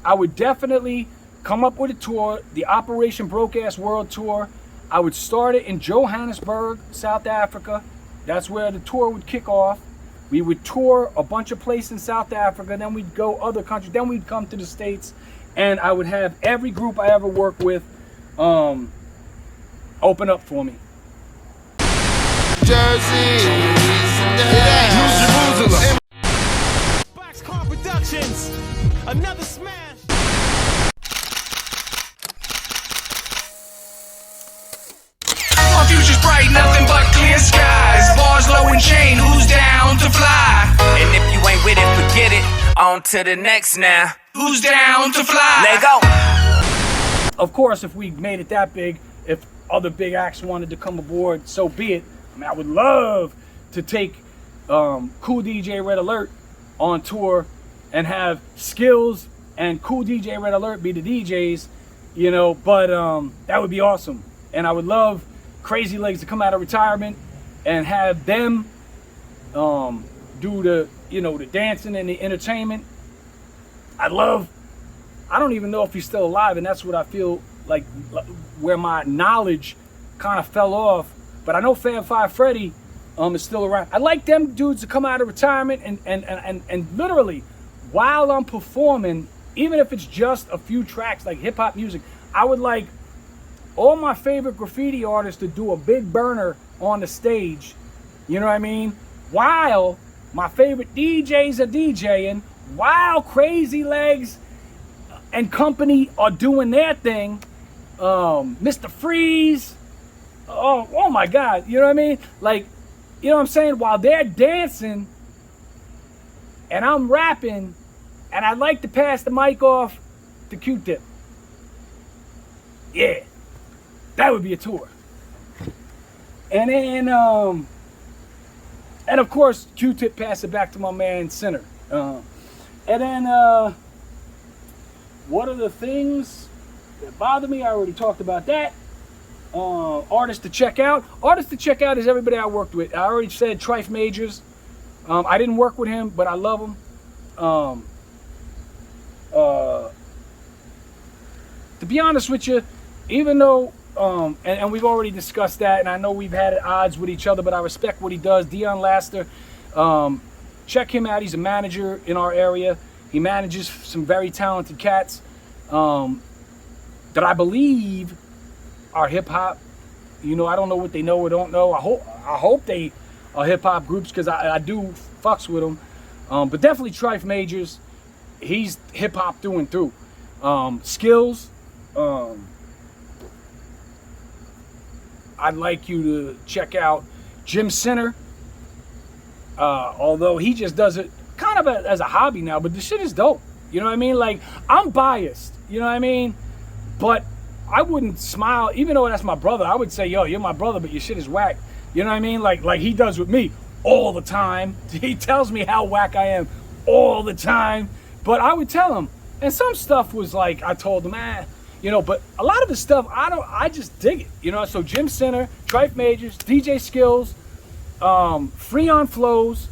I would definitely come up with a tour, the Operation Broke Ass World Tour. I would start it in Johannesburg, South Africa. That's where the tour would kick off. We would tour a bunch of places in South Africa, then we'd go other countries, then we'd come to the States, and I would have every group I ever worked with open up for me. Jersey, Boxcar Productions, another smash. My future's bright, nothing but clear skies. Bars low and chain, who's down to fly? And if you ain't with it, forget it. On to the next now. Who's down to fly? Let go. Of course, if we made it that big, if other big acts wanted to come aboard, so be it. I mean, I would love to take Cool DJ Red Alert on tour and have Skills and Cool DJ Red Alert be the DJs, you know, but that would be awesome. And I would love Crazy Legs to come out of retirement and have them do the, you know, the dancing and the entertainment. I don't even know if he's still alive, and that's what I feel like where my knowledge kind of fell off. But I know Fab Five Freddy is still around. I'd like them dudes to come out of retirement and literally, while I'm performing, even if it's just a few tracks like hip hop music, I would like all my favorite graffiti artists to do a big burner on the stage, you know what I mean? While my favorite DJs are DJing, while Crazy Legs and company are doing their thing, Mr. Freeze, oh my God, you know what I mean? Like, you know what I'm saying? While they're dancing and I'm rapping, and I'd like to pass the mic off to Q-Tip. Yeah, that would be a tour. And then, and of course, Q-Tip passed it back to my man Sinner. And then, what are the things that bother me? I already talked about that. Artists to check out. Artists to check out is everybody I worked with. I already said Trife Majors. I didn't work with him, but I love him. To be honest with you, even though, and we've already discussed that, and I know we've had odds with each other, but I respect what he does. Dion Laster, check him out. He's a manager in our area. He manages some very talented cats that I believe are hip hop. You know, I don't know what they know or don't know. I hope they are hip hop groups, because I do fucks with them. But definitely Trife Majors. He's hip hop through and through. Skills. I'd like you to check out Jim Sinner. Although he just does it kind of as a hobby now, but the shit is dope. You know what I mean? Like, I'm biased, you know what I mean? But I wouldn't smile, even though that's my brother. I would say, yo, you're my brother, but your shit is whack. You know what I mean? Like he does with me all the time. He tells me how whack I am all the time. But I would tell him. And some stuff was like, I told him, you know, but a lot of the stuff, I just dig it. You know, so Jim Sinner, Trife Majors, DJ Skills, Freon Flows,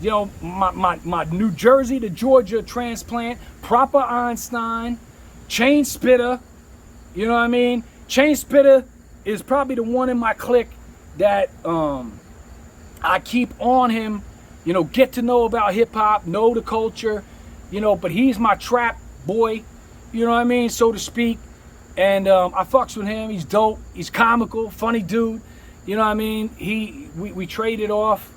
you know, my New Jersey to Georgia transplant, Proper Einstein, Chain Spitter, you know what I mean? Chain Spitter is probably the one in my clique that I keep on him, you know, get to know about hip hop, know the culture, you know, but he's my trap boy, you know what I mean, so to speak. And I fucks with him. He's dope. He's comical, funny dude. You know what I mean? We traded off,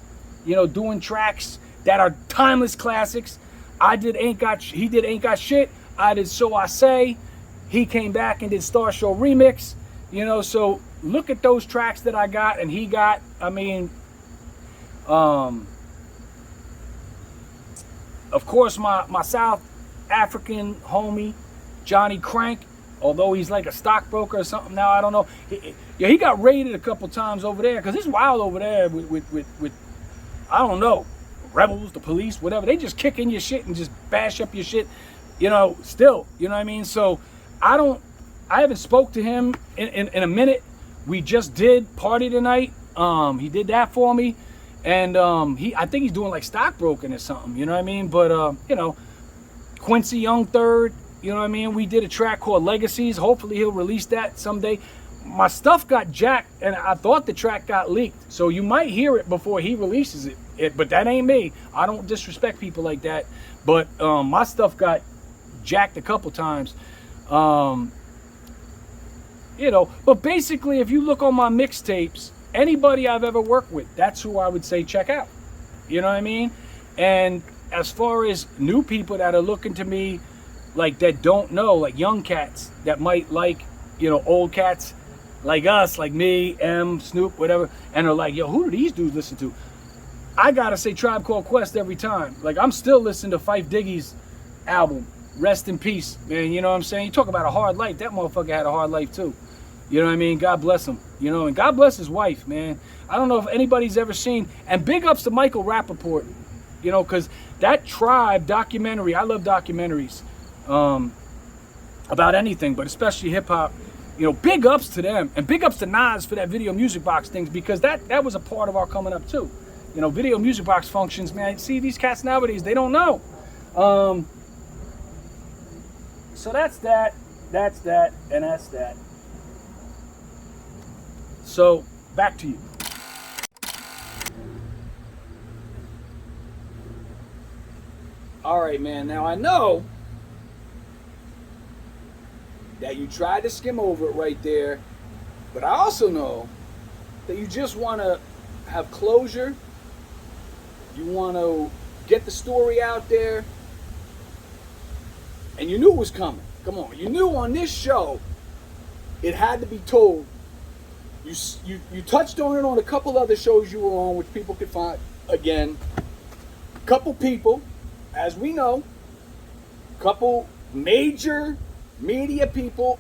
you know, doing tracks that are timeless classics. He did Ain't Got Shit. I did So I Say. He came back and did Star Show Remix. You know, so look at those tracks that I got and he got. I mean, of course, my South African homie, Johnny Crank, although he's like a stockbroker or something now, I don't know. He got raided a couple times over there, because it's wild over there with I don't know, rebels, the police, whatever. They just kick in your shit and just bash up your shit, you know, still, you know what I mean? So I haven't spoke to him in a minute. We just did Party Tonight. He did that for me. And I think he's doing like stockbroking or something, you know what I mean? But, you know, Quincy Young third, you know what I mean? We did a track called Legacies. Hopefully he'll release that someday. My stuff got jacked, and I thought the track got leaked. So you might hear it before he releases it. But that ain't me. I don't disrespect people like that. But my stuff got jacked a couple times. You know, but basically, if you look on my mixtapes, anybody I've ever worked with, that's who I would say check out. You know what I mean? And as far as new people that are looking to me, like that don't know, like young cats that might like, you know, old cats like us, like me, M, Snoop, whatever, and are like, yo, who do these dudes listen to? I gotta say Tribe Called Quest every time. Like, I'm still listening to Phife Diggy's album, Rest in Peace, man. You know what I'm saying? You talk about a hard life. That motherfucker had a hard life too. You know what I mean? God bless him. You know, and God bless his wife, man. I don't know if anybody's ever seen, and big ups to Michael Rappaport, you know, because that Tribe documentary, I love documentaries about anything, but especially hip hop. You know, big ups to them, and big ups to Nas for that video music box things, because that was a part of our coming up too. You know, video music box functions, man. See, these cats nowadays, they don't know. So that's that, and that's that. So, back to you. All right, man. Now, I know that you tried to skim over it right there, but I also know that you just want to have closure. You want to get the story out there, and you knew it was coming. Come on, you knew on this show it had to be told. You touched on it on a couple other shows you were on, which people could find. Again, couple people, as we know, couple major media people,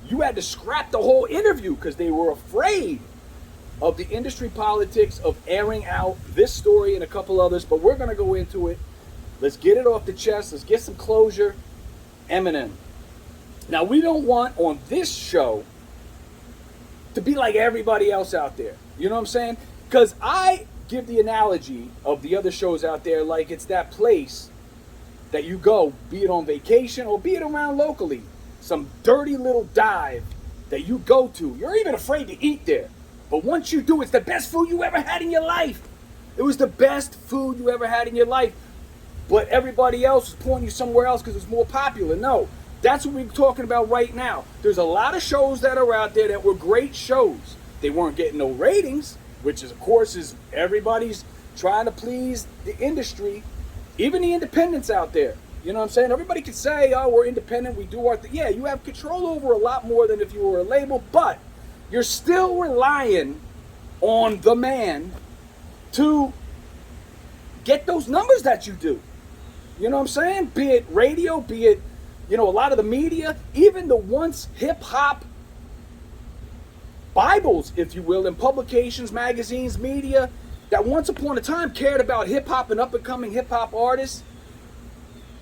you had to scrap the whole interview because they were afraid of the industry politics of airing out this story and a couple others. But we're going to go into it. Let's get it off the chest. Let's get some closure. Eminem. Now, we don't want on this show to be like everybody else out there. You know what I'm saying? Because I give the analogy of the other shows out there like it's that place that you go, be it on vacation or be it around locally. Some dirty little dive that you go to. You're even afraid to eat there. But once you do, it's the best food you ever had in your life. It was the best food you ever had in your life. But everybody else was pointing you somewhere else because it's more popular. No, that's what we're talking about right now. There's a lot of shows that are out there that were great shows. They weren't getting no ratings, which is, of course, is everybody's trying to please the industry, even the independents out there. You know what I'm saying? Everybody can say, oh, we're independent, we do our thing. Yeah, you have control over a lot more than if you were a label, but you're still relying on the man to get those numbers that you do. You know what I'm saying? Be it radio, be it, you know, a lot of the media, even the once hip-hop Bibles, if you will, in publications, magazines, media, that once upon a time cared about hip-hop and up-and-coming hip-hop artists.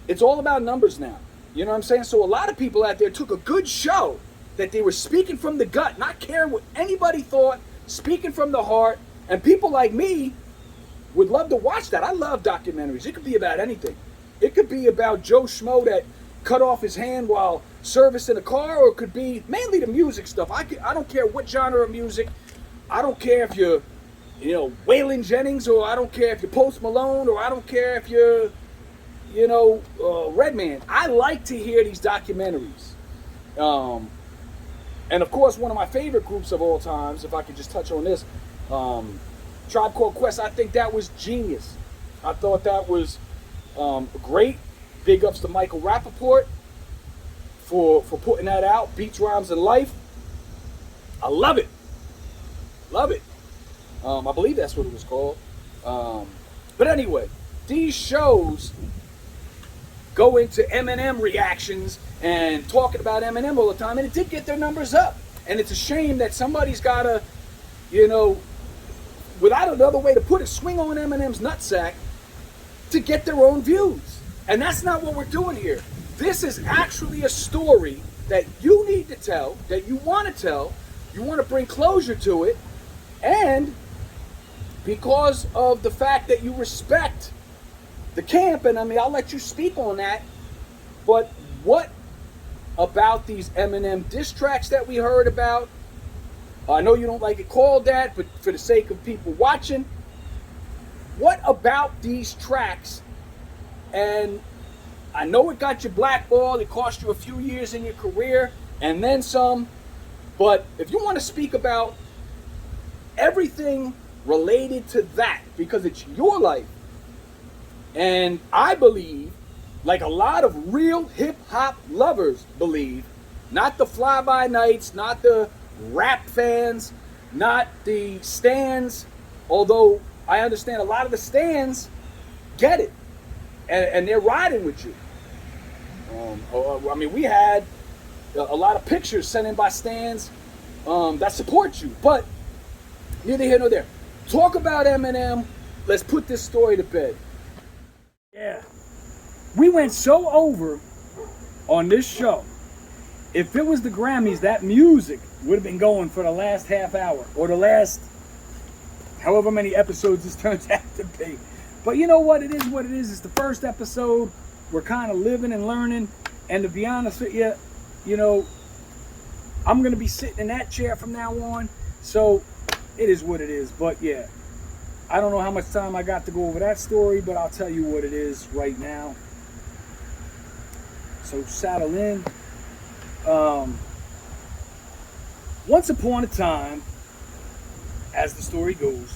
It's all about numbers now. You know what I'm saying? So a lot of people out there took a good show that they were speaking from the gut, not caring what anybody thought, speaking from the heart, and people like me would love to watch that. I love documentaries. It could be about anything. It could be about Joe Schmo that cut off his hand while servicing a car, or it could be mainly the music stuff. I don't care what genre of music. I don't care if you're, you know, Waylon Jennings, or I don't care if you're Post Malone, or I don't care if you're, you know, Redman. I like to hear these documentaries. And of course, one of my favorite groups of all times, if I could just touch on this, Tribe Called Quest, I think that was genius. I thought that was great. Big ups to Michael Rappaport for putting that out. Beats, Rhymes, and Life. I love it. Love it. I believe that's what it was called. But anyway, these shows go into Eminem reactions and talking about Eminem all the time, and it did get their numbers up. And it's a shame that somebody's got to, you know, without another way to put it, swing on Eminem's nutsack to get their own views. And that's not what we're doing here. This is actually a story that you need to tell, that you want to tell, you want to bring closure to it, and because of the fact that you respect the camp, and I mean, I'll let you speak on that, But what about these Eminem diss tracks that we heard about? I know you don't like it called that, but for the sake of people watching, what about these tracks? And I know it got you blackballed, it cost you a few years in your career, and then some, but if you want to speak about everything related to that, because it's your life, and I believe, like a lot of real hip-hop lovers believe, not the fly-by-nights, not the rap fans, not the stans, although I understand a lot of the stans get it, and they're riding with you. I mean, we had a lot of pictures sent in by stans that support you, but neither here nor there. Talk about Eminem. Let's put this story to bed. Yeah. We went so over on this show. If it was the Grammys, that music would have been going for the last half hour or the last however many episodes this turns out to be. But you know what? It is what it is. It's the first episode. We're kind of living and learning. And to be honest with you, you know, I'm going to be sitting in that chair from now on. So it is what it is. But yeah, I don't know how much time I got to go over that story, but I'll tell you what it is right now. So saddle in. Once upon a time, as the story goes,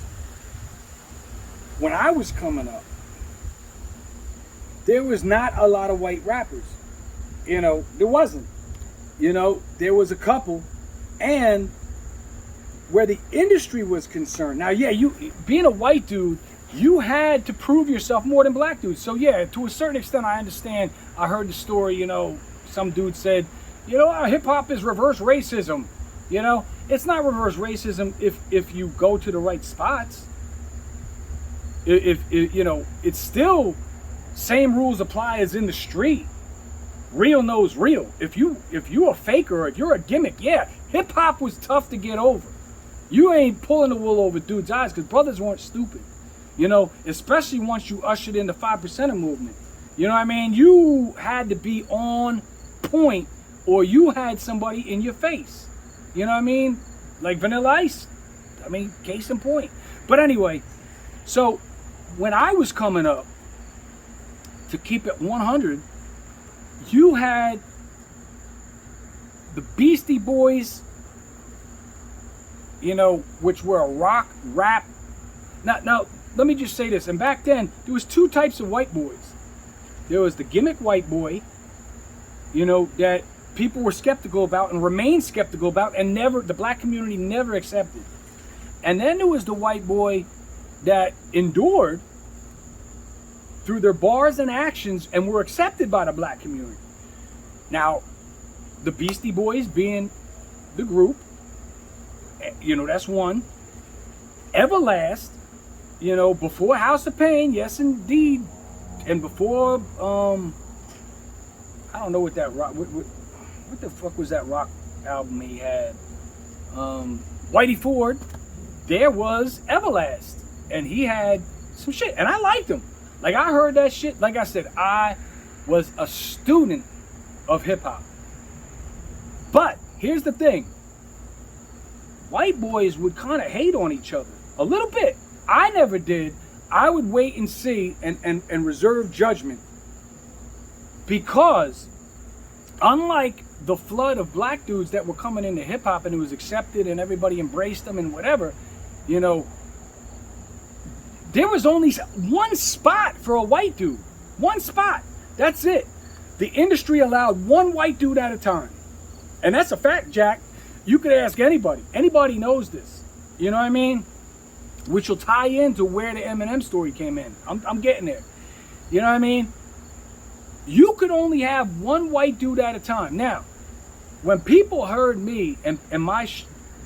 when I was coming up, there was not a lot of white rappers. You know, there wasn't. You know, there was a couple. And where the industry was concerned, now, yeah, you being a white dude, you had to prove yourself more than black dudes. So yeah, to a certain extent, I understand. I heard the story, you know, some dude said, you know, hip hop is reverse racism. You know, it's not reverse racism if you go to the right spots. If you know, it's still same rules apply as in the street. Real knows real. If you a faker or if you're a gimmick, yeah, hip hop was tough to get over. You ain't pulling the wool over dudes' eyes because brothers weren't stupid. You know, especially once you ushered in the 5%er movement. You know what I mean? You had to be on point or you had somebody in your face. You know what I mean? Like Vanilla Ice. I mean, case in point. But anyway, so when I was coming up, to keep it 100, you had the Beastie Boys, you know, which were a rock, rap. Now, let me just say this. And back then, there was two types of white boys. There was the gimmick white boy, you know, that people were skeptical about and remain skeptical about and never, the black community never accepted. And then there was the white boy that endured through their bars and actions and were accepted by the black community. Now, the Beastie Boys being the group, you know, that's one. Everlast, you know, before House of Pain, yes indeed, and before, I don't know what that rock, what the fuck was that rock album he had? Whitey Ford, there was Everlast, and he had some shit, and I liked him. Like, I heard that shit. Like I said, I was a student of hip-hop. But here's the thing. White boys would kind of hate on each other. A little bit. I never did. I would wait and see and reserve judgment. Because unlike the flood of black dudes that were coming into hip-hop and it was accepted and everybody embraced them and whatever, you know, there was only one spot for a white dude. One spot. That's it. The industry allowed one white dude at a time. And that's a fact, Jack. You could ask anybody. Anybody knows this. You know what I mean? Which will tie into where the Eminem story came in. I'm getting there. You know what I mean? You could only have one white dude at a time. Now, when people heard me and my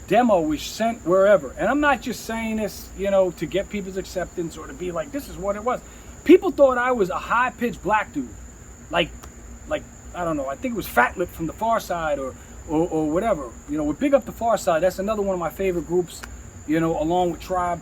demo was sent wherever, and I'm not just saying this, you know, to get people's acceptance or to be like, this is what it was. People thought I was a high-pitched black dude. Like, I don't know, I think it was Fat Lip from the Far Side or whatever. You know, with Big Up the Far Side, that's another one of my favorite groups, you know, along with Tribe.